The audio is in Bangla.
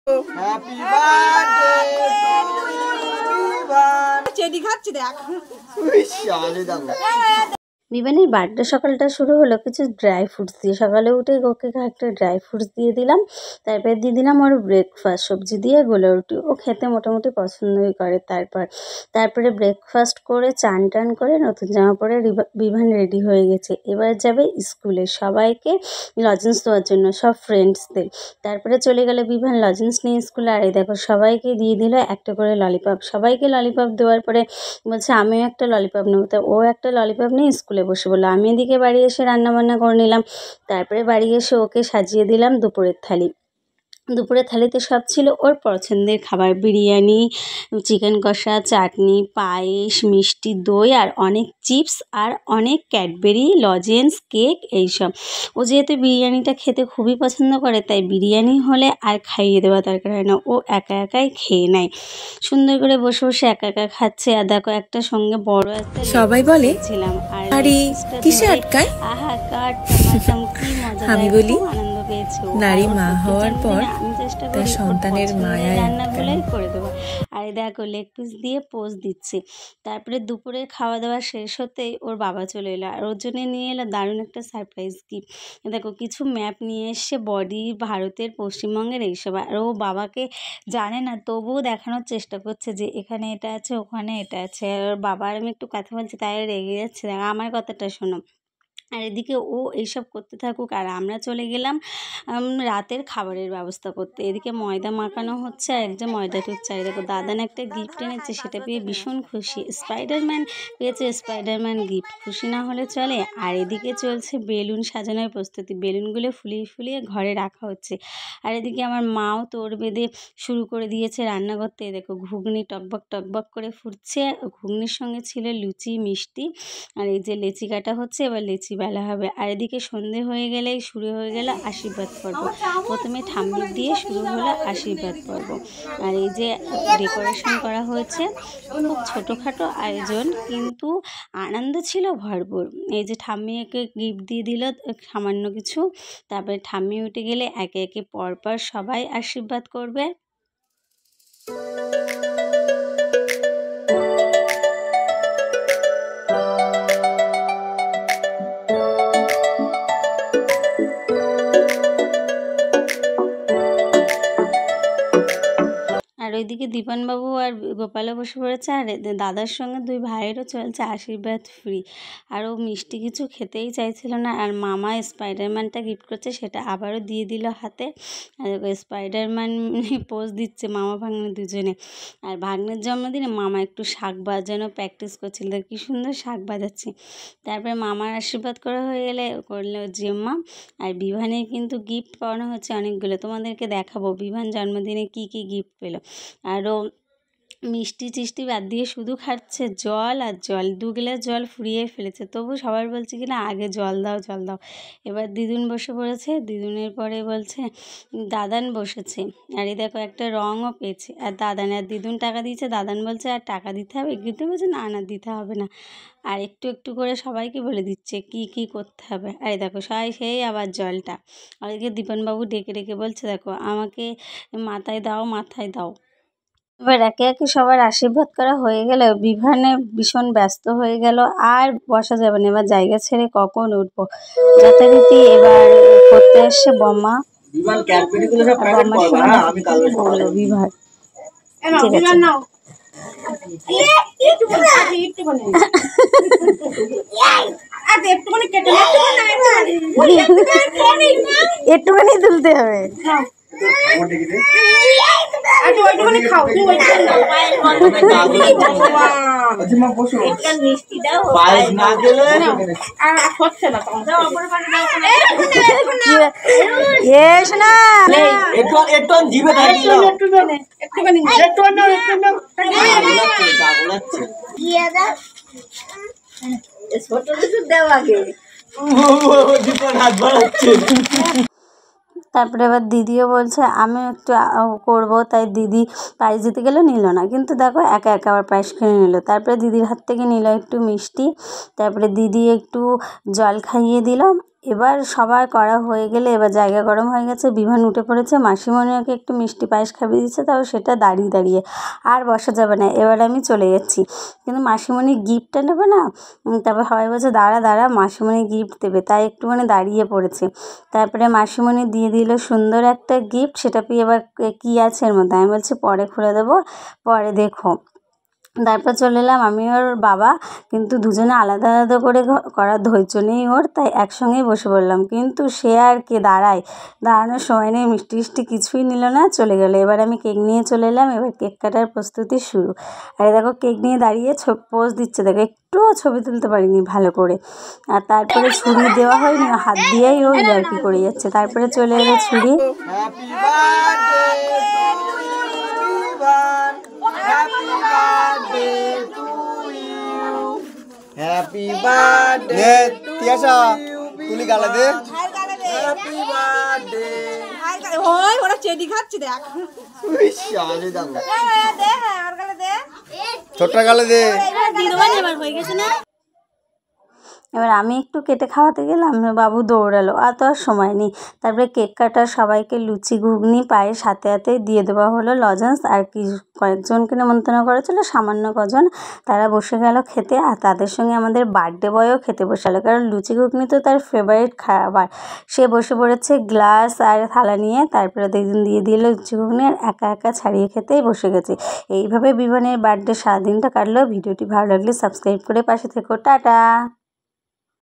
Happy birthday two Vivaan. চেনি খাচ্ছি দেখ। বিভানের বার্থডে সকালটা শুরু হলো কিছু ড্রাই ফ্রুটস দিয়ে। সকালে উঠে ওকে একটা ড্রাই ফ্রুটস দিয়ে দিলাম, তারপরে দিয়ে দিলাম ওর ব্রেকফাস্ট সবজি দিয়ে গোলা রুটি। ও খেতে মোটামুটি পছন্দই করে। তারপরে ব্রেকফাস্ট করে চান টান করে নতুন জামা পরে বিভান রেডি হয়ে গেছে। এবার যাবে স্কুলে সবাইকে লজেন্স দেওয়ার জন্য, সব ফ্রেন্ডসদের। তারপরে চলে গেলে বিভান লজেন্স নিয়ে স্কুলে। আর এই দেখো সবাইকে দিয়ে দিল একটা করে ললিপপ। সবাইকে ললিপপ দেওয়ার পরে বলছে আমিও একটা ললিপপ নেবো। তা ও একটা ললিপপ নিয়ে স্কুলে বসে বললো। আমি এদিকে বাড়ি এসে রান্নাবান্না করে নিলাম। তারপরে বাড়ি এসে ওকে সাজিয়ে দিলাম দুপুরের থালি। দুপুরের থালিতে সব ছিল ওর পছন্দের খাবার, বিরিয়ানি, চিকেন কষা, চাটনি, পায়েস, মিষ্টি দই আর অনেক চিপস আর অনেক ক্যাডবেরি, লজেন্স, কেক এইসব। ও যেহেতু বিরিয়ানিটা খেতে খুবই পছন্দ করে তাই বিরিয়ানি হলে আর খাইয়ে দেওয়া দরকার হয় না, ও একা একাই খেয়ে নেয়। সুন্দর করে বসে বসে একা একা খাচ্ছে। আর দেখো একটা সঙ্গে বড় একটা সবাই বলে ছিলাম আর আরে কিসে আটকায়? আহা কাট টমাটম কি মজা। আমি বলি আনন্দ পেয়েছে। নারী মা হওয়ার পর আমি চেষ্টা তার করি সন্তানের মায়ায় রান্নাগুলোই করে দেবো। আর দেখো লেগ পিস দিয়ে পোজ দিচ্ছে। তারপরে দুপুরে খাওয়া দাওয়া শেষ হতেই ওর বাবা চলে এলো আর ওর জন্য নিয়ে এলো দারুণ একটা সারপ্রাইজ গিফট। দেখো কিছু ম্যাপ নিয়ে এসে বডি ভারতের পশ্চিমবঙ্গের এইসব। আর ও বাবাকে জানে না তবুও দেখানোর চেষ্টা করছে যে এখানে এটা আছে ওখানে এটা আছে। আর ওর বাবার আমি একটু কথা বলছি তাই রেগে যাচ্ছে। দেখো আমার কথাটা শোনো। আর এদিকে ও এইসব করতে থাকুক আর আমরা চলে গেলাম রাতের খাবারের ব্যবস্থা করতে। এদিকে ময়দা মাখানো হচ্ছে আর একজন ময়দা টুকছে। আর দেখো দাদান একটা গিফট এনেছে, সেটা পেয়ে ভীষণ খুশি। স্পাইডারম্যান পেয়েছে, স্পাইডারম্যান গিফট, খুশি না হলে চলে। আর এদিকে চলছে বেলুন সাজানোর প্রস্তুতি, বেলুনগুলো ফুলিয়ে ফুলিয়ে ঘরে রাখা হচ্ছে। আর এদিকে আমার মাও তোর বেঁধে শুরু করে দিয়েছে রান্না করতে। দেখো ঘুগনি টকবক টকবক করে ফুটছে, ঘুগনির সঙ্গে ছিল লুচি মিষ্টি। আর এই যে লেচি কাটা হচ্ছে, এবার লেচি বেলা হবে। আর এদিকে সন্ধে হয়ে গেলেই শুরু হয়ে গেল আশীর্বাদ পর্ব। প্রথমে ঠাম্মি দিয়ে শুরু হলো আশীর্বাদ পর্ব। আর এই যে ডেকোরেশন করা হয়েছে, খুব ছোটোখাটো আয়োজন কিন্তু আনন্দ ছিল ভরপুর। এই যে ঠাম্মিকে গিফট দিয়ে দিল সামান্য কিছু। তারপরে ঠাম্মি উঠে গেলে একে একে পরপর সবাই আশীর্বাদ করবে। আর ওইদিকে দীপনবাবু আর গোপালও বসে পড়েছে। আর দাদার সঙ্গে দুই ভাইয়েরও চলছে আশীর্বাদ ফ্রি। আর ও মিষ্টি কিছু খেতেই চাইছিল না। আর মামা স্পাইডারম্যানটা গিফট করছে সেটা আবারও দিয়ে দিল হাতে। আর স্পাইডারম্যান পোজ দিচ্ছে মামা ভাগ্নে দুজনে। আর ভাগ্নের জন্মদিনে মামা একটু শাঁখ বাজানো প্র্যাকটিস করছিল, কী সুন্দর শাঁখ বাজাচ্ছে। তারপরে মামার আশীর্বাদ করা হয়ে গেলে করলো জেম্মা। আর বিভানের কিন্তু গিফট পাওয়ানো হচ্ছে অনেকগুলো, তোমাদেরকে দেখাবো বিভান জন্মদিনে কি কি গিফট পেলো। আরও মিষ্টি টিষ্টি বাদ দিয়ে শুধু খাচ্ছে জল আর জল, 2 গ্লাস জল ফুরিয়ে ফেলেছে। তবু সবার বলছে কি না আগে জল দাও জল দাও। এবার দিদুন বসে পড়েছে, দিদুনের পরে বলছে দাদান বসেছে। আর এই দেখো একটা রঙও পেয়েছে। আর দাদান আর দিদুন টাকা দিয়েছে, দাদান বলছে আর টাকা দিতে হবে, দিদুন বলছে না না দিতে হবে না। আর একটু একটু করে সবাইকে বলে দিচ্ছে কি কি করতে হবে। আর এই দেখো সবাই সেই আবার জলটা। আর এদিকে দীপনবাবু ডেকে ডেকে বলছে দেখো আমাকে মাথায় দাও মাথায় দাও। এবার একে একে সবার আশীর্বাদ করা হয়ে গেলে বিভানে ভীষণ ব্যস্ত হয়ে গেল। আর বসা যাবে না, এবার জায়গা ছেড়ে কখন উঠবো। যথারীতি এবার করতে আসছে বম্মা। বম্মার সঙ্গে বললো বিভার ঠিক আছে একটুখানি তুলতে হবে। তারপরে এবার দিদিও বলছে আমি একটু করবো, তাই দিদি প্রাইজ দিতে গেলে নিল না, কিন্তু দেখো একা একা আবার প্রাইজ কিনে নিল। তারপরে দিদির হাত থেকে নিল একটু মিষ্টি, তারপরে দিদি একটু জল খাইয়ে দিল। এবার সবার করা হয়ে গেলে এবার জায়গা গরম হয়ে গেছে, বিভান উঠে পড়েছে, মাসিমণি ওকে একটু মিষ্টি পায়েস খাইয়ে দিচ্ছে, তাও সেটা দাঁড়িয়ে দাঁড়িয়ে, আর বসা যাবে না, এবার আমি চলে যাচ্ছি। কিন্তু মাসিমণি গিফটটা নেবে না, তারপর সবাই বলছে দাঁড়া দাঁড়া মাসিমণি গিফট দেবে, তাই একটুখানি দাঁড়িয়ে পড়েছে। তারপরে মাসিমণি দিয়ে দিল সুন্দর একটা গিফট, সেটা পেয়ে এবার কী আছে এর মধ্যে, আমি বলছি পরে খুলে দেবো, পরে দেখো। তারপর চলে এলাম আমি ওর বাবা, কিন্তু দুজনে আলাদা আলাদা করে করার ধৈর্য নেই ওর, তাই একসঙ্গেই বসে পড়লাম। কিন্তু সে আর কে দাঁড়ায়, দাঁড়ানোর সময় নেই, মিষ্টি মিষ্টি কিছুই নিল না, চলে গেলো। এবার আমি কেক নিয়ে চলে এলাম, এবার কেক কাটার প্রস্তুতি শুরু। আর দেখো কেক নিয়ে দাঁড়িয়ে পোজ দিচ্ছে, দেখো একটুও ছবি তুলতে পারিনি ভালো করে। আর তারপরে ছুরি দেওয়া হয়নি, হাত দিয়েই ও ইয়ার্কি করে যাচ্ছে। তারপরে চলে এলো ছুরি। Happy birthday happy birthday to you, happy birthday Tiasha তুলি গালে দে, হ্যাপি বার্থডে। ওই ওরা চেডি খাচ্ছে দেখ, ছোট্ট গালে দে। এবার আমি একটু কেটে খাওয়াতে গেলাম, বাবু দৌড়ালো, আর তো আর সময় নেই। তারপরে কেক কাটার সবাইকে লুচি ঘুগনি পায়ে সাথে সাথে দিয়ে দেওয়া হলো লজেন্স। আর কি কয়েকজনকে নিমন্ত্রণ করেছিল, সামান্য কজন, তারা বসে গেল খেতে। আর তাদের সঙ্গে আমাদের বার্থডে বয়ও খেতে বসালো, কারণ লুচি ঘুগনি তো তার ফেভারিট খাবার। সে বসে পড়েছে গ্লাস আর থালা নিয়ে, তারপরে দেখুন দিয়ে দিল লুচি ঘুগনি, আর একা একা ছাড়িয়ে খেতেই বসে গেছে। এইভাবে বিমানের বার্থডে সারাদিনটা কাটলো। ভিডিওটি ভালো লাগলে সাবস্ক্রাইব করে পাশে থেকো, টাটা।